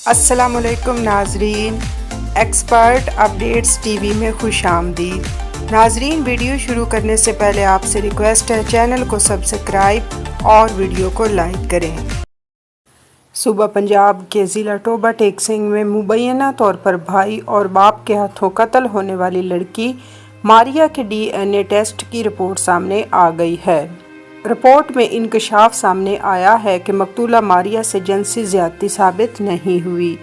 السلام علیکم ناظرین، ایکسپرٹ اپڈیٹس ٹی وی میں خوش آمدید۔ ناظرین، ویڈیو شروع کرنے سے پہلے آپ سے ریکویسٹ ہے چینل کو سبسکرائب اور ویڈیو کو لائک کریں۔ صوبہ پنجاب کے ضلع ٹوبہ ٹیک سنگھ میں مبینہ طور پر بھائی اور باپ کے ہاتھوں قتل ہونے والی لڑکی ماریہ کے ڈی این اے ٹیسٹ کی رپورٹ سامنے آ گئی ہے۔ رپورٹ میں انکشاف سامنے آیا ہے کہ مقتولہ ماریہ سے جنسی زیادتی ثابت نہیں ہوئی۔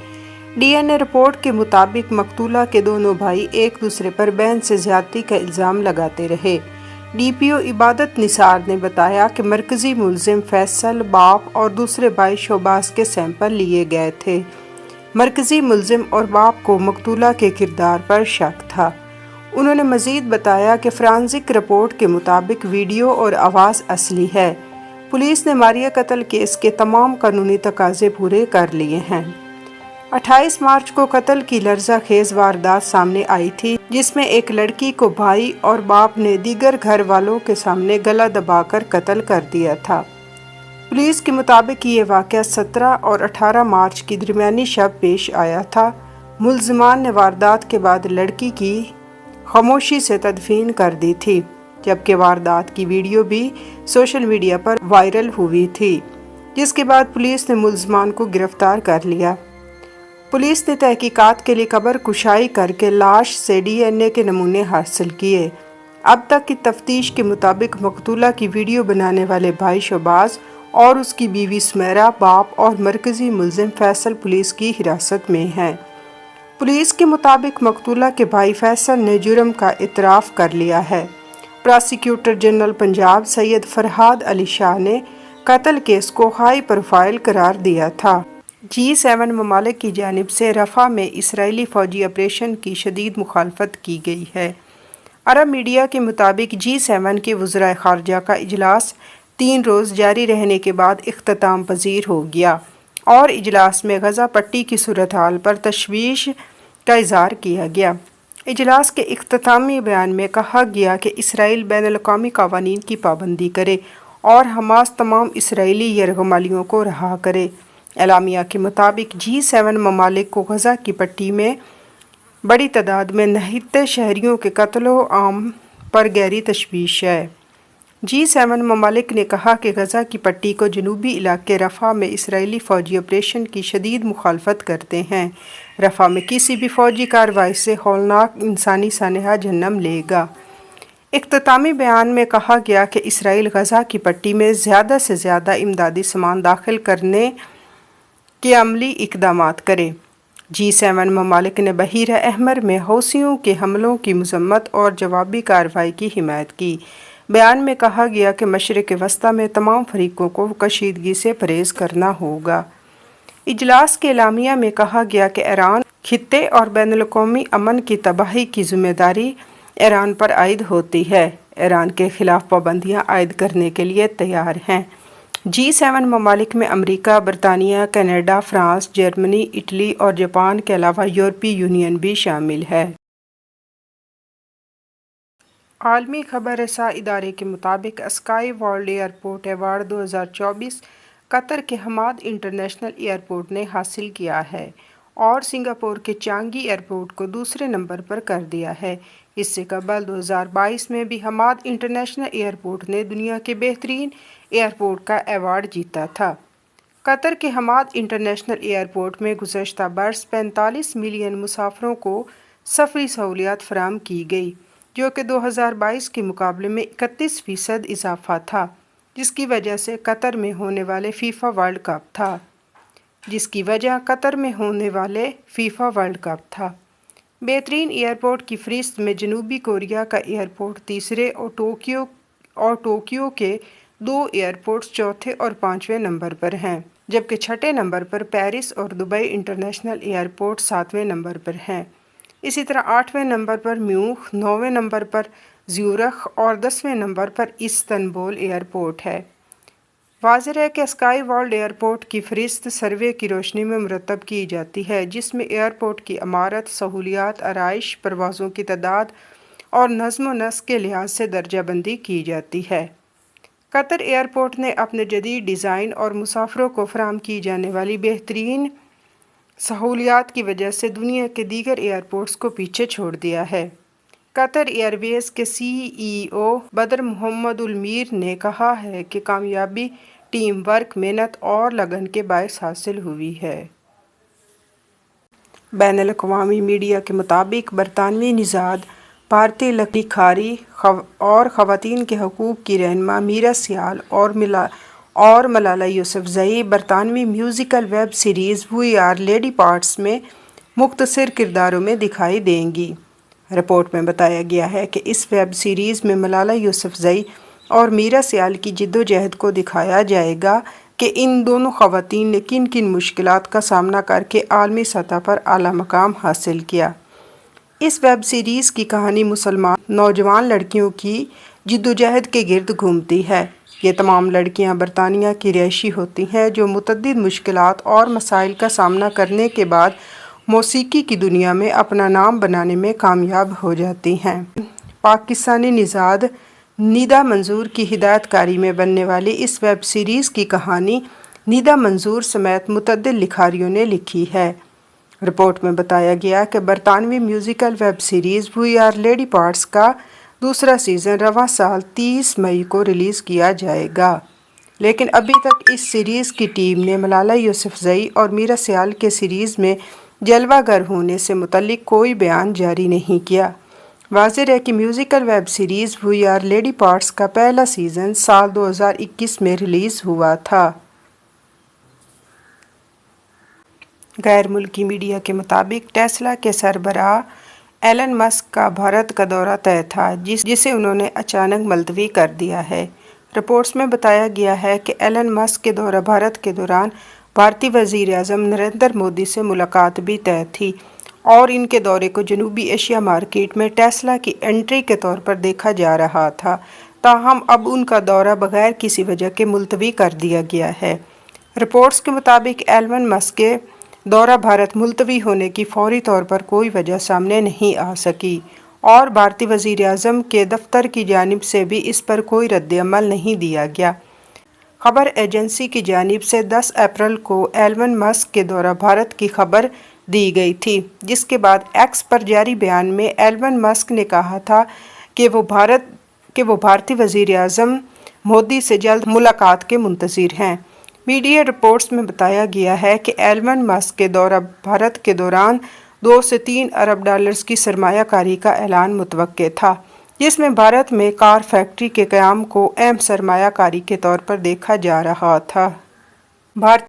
ڈی این اے رپورٹ کے مطابق مقتولہ کے دونوں بھائی ایک دوسرے پر بہن سے زیادتی کا الزام لگاتے رہے۔ ڈی پی او عبادت نثار نے بتایا کہ مرکزی ملزم فیصل، باپ اور دوسرے بھائی شہباز کے سیمپل لیے گئے تھے۔ مرکزی ملزم اور باپ کو مقتولہ کے کردار پر شک تھا۔ انہوں نے مزید بتایا کہ فرانزک رپورٹ کے مطابق ویڈیو اور آواز اصلی ہے۔ پولیس نے ماریہ قتل کیس کے تمام قانونی تقاضے پورے کر لیے ہیں۔ 28 مارچ کو قتل کی لرزہ خیز واردات سامنے آئی تھی، جس میں ایک لڑکی کو بھائی اور باپ نے دیگر گھر والوں کے سامنے گلا دبا کر قتل کر دیا تھا۔ پولیس کے مطابق یہ واقعہ 17 اور 18 مارچ کی درمیانی شب پیش آیا تھا۔ ملزمان نے واردات کے بعد لڑکی کی خاموشی سے تدفین کر دی تھی، جبکہ واردات کی ویڈیو بھی سوشل میڈیا پر وائرل ہوئی تھی، جس کے بعد پولیس نے ملزمان کو گرفتار کر لیا۔ پولیس نے تحقیقات کے لیے قبر کشائی کر کے لاش سے ڈی این اے کے نمونے حاصل کیے۔ اب تک کی تفتیش کے مطابق مقتولہ کی ویڈیو بنانے والے بھائی شہباز اور اس کی بیوی سمیرہ، باپ اور مرکزی ملزم فیصل پولیس کی حراست میں ہیں۔ پولیس کے مطابق مقتولہ کے بھائی فیصل نے جرم کا اعتراف کر لیا ہے۔ پراسیکیوٹر جنرل پنجاب سید فرحاد علی شاہ نے قتل کیس کو ہائی پروفائل قرار دیا تھا۔ G7 ممالک کی جانب سے رفح میں اسرائیلی فوجی آپریشن کی شدید مخالفت کی گئی ہے۔ عرب میڈیا کے مطابق G7 کے وزرائے خارجہ کا اجلاس 3 روز جاری رہنے کے بعد اختتام پذیر ہو گیا اور اجلاس میں غزہ پٹی کی صورتحال پر تشویش کا اظہار کیا گیا۔ اجلاس کے اختتامی بیان میں کہا گیا کہ اسرائیل بین الاقوامی قوانین کی پابندی کرے اور حماس تمام اسرائیلی یرغمالیوں کو رہا کرے۔ اعلامیہ کے مطابق G7 ممالک کو غزہ کی پٹی میں بڑی تعداد میں نہتے شہریوں کے قتل و عام پر گہری تشویش ہے۔ G7 ممالک نے کہا کہ غزہ کی پٹی کو جنوبی علاقے رفح میں اسرائیلی فوجی آپریشن کی شدید مخالفت کرتے ہیں۔ رفح میں کسی بھی فوجی کارروائی سے ہولناک انسانی سانحہ جنم لے گا۔ اختتامی بیان میں کہا گیا کہ اسرائیل غزہ کی پٹی میں زیادہ سے زیادہ امدادی سامان داخل کرنے کے عملی اقدامات کرے۔ G7 ممالک نے بحیرہ احمر میں حوثیوں کے حملوں کی مذمت اور جوابی کارروائی کی حمایت کی۔ بیان میں کہا گیا کہ مشرق وسطیٰ میں تمام فریقوں کو کشیدگی سے پرہیز کرنا ہوگا۔ اجلاس کے اعلامیہ میں کہا گیا کہ ایران خطے اور بین الاقوامی امن کی تباہی کی ذمہ داری ایران پر عائد ہوتی ہے۔ ایران کے خلاف پابندیاں عائد کرنے کے لیے تیار ہیں۔ G7 ممالک میں امریکہ، برطانیہ، کینیڈا، فرانس، جرمنی، اٹلی اور جاپان کے علاوہ یورپی یونین بھی شامل ہے۔ عالمی خبر رساں ادارے کے مطابق اسکائی ورلڈ ایئرپورٹ ایوارڈ 2024 قطر کے حماد انٹرنیشنل ایئرپورٹ نے حاصل کیا ہے اور سنگاپور کے چانگی ایئرپورٹ کو دوسرے نمبر پر کر دیا ہے۔ اس سے قبل 2022 میں بھی حماد انٹرنیشنل ایئرپورٹ نے دنیا کے بہترین ایئرپورٹ کا ایوارڈ جیتا تھا۔ قطر کے حماد انٹرنیشنل ایئرپورٹ میں گزشتہ برس 45 ملین مسافروں کو سفری سہولیات فراہم کی گئی، جو کہ 2022 کے مقابلے میں 31% اضافہ تھا، جس کی وجہ قطر میں ہونے والے فیفا ورلڈ کپ تھا۔ بہترین ایئرپورٹ کی فہرست میں جنوبی کوریا کا ایئرپورٹ تیسرے اور ٹوکیو کے 2 ایئرپورٹس چوتھے اور 5ویں نمبر پر ہیں، جبکہ چھٹے نمبر پر پیرس اور دبئی انٹرنیشنل ایئرپورٹ 7ویں نمبر پر ہیں۔ اسی طرح 8ویں نمبر پر میونخ، 9ویں نمبر پر زیورخ اور 10ویں نمبر پر استنبول ایئرپورٹ ہے۔ واضح ہے کہ اسکائی ورلڈ ایئرپورٹ کی فہرست سروے کی روشنی میں مرتب کی جاتی ہے، جس میں ایئرپورٹ کی عمارت، سہولیات، آرائش، پروازوں کی تعداد اور نظم و نسق کے لحاظ سے درجہ بندی کی جاتی ہے۔ قطر ایئرپورٹ نے اپنے جدید ڈیزائن اور مسافروں کو فراہم کی جانے والی بہترین سہولیات کی وجہ سے دنیا کے دیگر ایئرپورٹس کو پیچھے چھوڑ دیا ہے۔ قطر ایئر ویز کے سی ای او بدر محمد المیر نے کہا ہے کہ کامیابی ٹیم ورک، محنت اور لگن کے باعث حاصل ہوئی ہے۔ بین الاقوامی میڈیا کے مطابق برطانوی نژاد بھارتی لکھاری اور خواتین کے حقوق کی رہنما میرا سیال اور ملالہ یوسفزئی برطانوی musical web series we are lady parts میں مختصر کرداروں میں دکھائی دیں گی۔ رپورٹ میں بتایا گیا ہے کہ اس ویب سیریز میں ملالہ یوسفزئی اور میرا سیال کی جدوجہد کو دکھایا جائے گا کہ ان دونوں خواتین نے کن کن مشکلات کا سامنا کر کے عالمی سطح پر اعلیٰ مقام حاصل کیا۔ اس ویب سیریز کی کہانی مسلمان نوجوان لڑکیوں کی جدوجہد کے گرد گھومتی ہے۔ یہ تمام لڑکیاں برطانیہ کی رہائشی ہوتی ہیں جو متعدد مشکلات اور مسائل کا سامنا کرنے کے بعد موسیقی کی دنیا میں اپنا نام بنانے میں کامیاب ہو جاتی ہیں۔ پاکستانی نژاد ندا منظور کی ہدایت کاری میں بننے والی اس ویب سیریز کی کہانی ندا منظور سمیت متعدد لکھاریوں نے لکھی ہے۔ رپورٹ میں بتایا گیا کہ برطانوی musical web series we are lady parts کا دوسرا سیزن رواں سال 30 مئی کو ریلیز کیا جائے گا، لیکن ابھی تک اس سیریز کی ٹیم نے ملالہ یوسفزئی اور میرا سیال کے سیریز میں جلوہ گر ہونے سے متعلق کوئی بیان جاری نہیں کیا۔ واضح ہے کہ musical web series we are lady parts کا پہلا سیزن سال 2021 میں ریلیز ہوا تھا۔ غیر ملکی میڈیا کے مطابق ٹیسلا کے سربراہ ایلن مسک کا بھارت کا دورہ طے تھا، جسے انہوں نے اچانک ملتوی کر دیا ہے۔ رپورٹس میں بتایا گیا ہے کہ ایلن مسک کے دورہ بھارت کے دوران بھارتی وزیر اعظم نریندر مودی سے ملاقات بھی طے تھی اور ان کے دورے کو جنوبی ایشیا مارکیٹ میں ٹیسلا کی انٹری کے طور پر دیکھا جا رہا تھا، تاہم اب ان کا دورہ بغیر کسی وجہ کے ملتوی کر دیا گیا ہے۔ رپورٹس کے مطابق ایلن مسک کے دورہ بھارت ملتوی ہونے کی فوری طور پر کوئی وجہ سامنے نہیں آ سکی اور بھارتی وزیر اعظم کے دفتر کی جانب سے بھی اس پر کوئی رد عمل نہیں دیا گیا۔ خبر ایجنسی کی جانب سے 10 اپریل کو ایلن مسک کے دورہ بھارت کی خبر دی گئی تھی، جس کے بعد ایکس پر جاری بیان میں ایلن مسک نے کہا تھا کہ وہ بھارتی وزیر اعظم مودی سے جلد ملاقات کے منتظر ہیں۔ میڈیا رپورٹس میں بتایا گیا ہے کہ ایلن مسک کے دورہ بھارت کے دوران 2 سے 3 ارب ڈالرز کی سرمایہ کاری کا اعلان متوقع تھا، جس میں بھارت میں کار فیکٹری کے قیام کو اہم سرمایہ کاری کے طور پر دیکھا جا رہا تھا۔